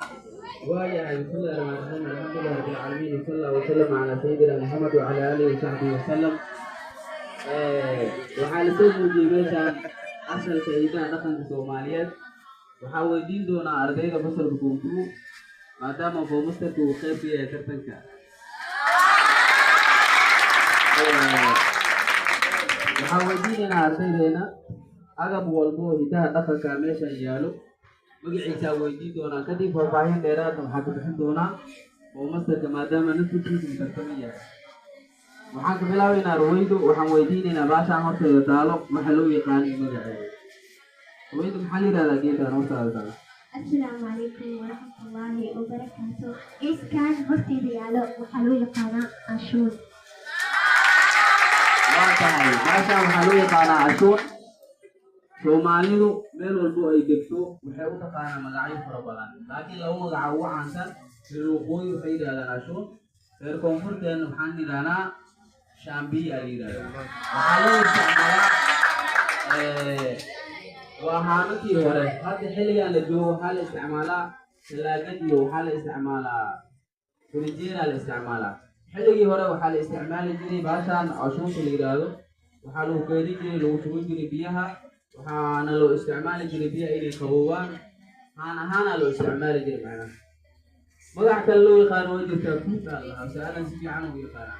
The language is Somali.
بسم الله الرحمن الرحيم الحمد لله رب العالمين وصلى الله وسلم على سيدنا محمد وعلى اله وصحبه وسلم. waxaa la soo muujiyey meeshaan asalka hidaha dhaqanka Soomaaliyeed. waxaa weydiin doonaa ardayda fasalka koonfur maadaama boomastarka uu qayb ka yahay tartanka. waxaa weydiinaynaa ardaydeena agab walbo hidaha dhaqanka meeshaan yaalo magaciisa weydiin doonaa kadib faahfaahin dheeraad waxaa ku bixin doonaa boomastarka maadaama naftiisa tartama yahay. waxaan ka bilaabaynaa ruwaydu waxaan weydiinaynaa baashaan horteeda taalo waxa loo yaqaanay magaceeda. ruwaydu maxaa la yidhahdaa geedkaan hortaada taalo? السلام عليكم ورحمة الله وبركاته. إيش كان هرتي ريالو وحلو يقانا عاشور. baashaan waxaa loo yaqaanaa cashuur. Soomaalidu meel walbo ay degto waxay u taqaanaa magacyo fara badan laakiin laba magaca ugu caansan reer waqooyi waxay yidhahdaan cashuur, reer koonfurteena waxaan yidhahnaa shaambiya la yidhahdaa. waxaa loo isticmaalaa waa haanadii hore. hadda xilligan la joogo waxaa la isticmaalaa talaagad iyo waxaa la isticmaalaa furijeera la isticmaalaa. xilligii hore waxaa la isticmaali jiray baashaan cashuurta la yidhaahdo. waxaa lagu keedin jiray lagu shuban jiray biyaha waxaana loo isticmaali jiray biyaha inay qaboobaan haan ahaana loo isticmaali jiray macnaha. magac kale loo yaqaano way jirtaa kuuta lahaa si aadan si fiican ugu yaqaanaa.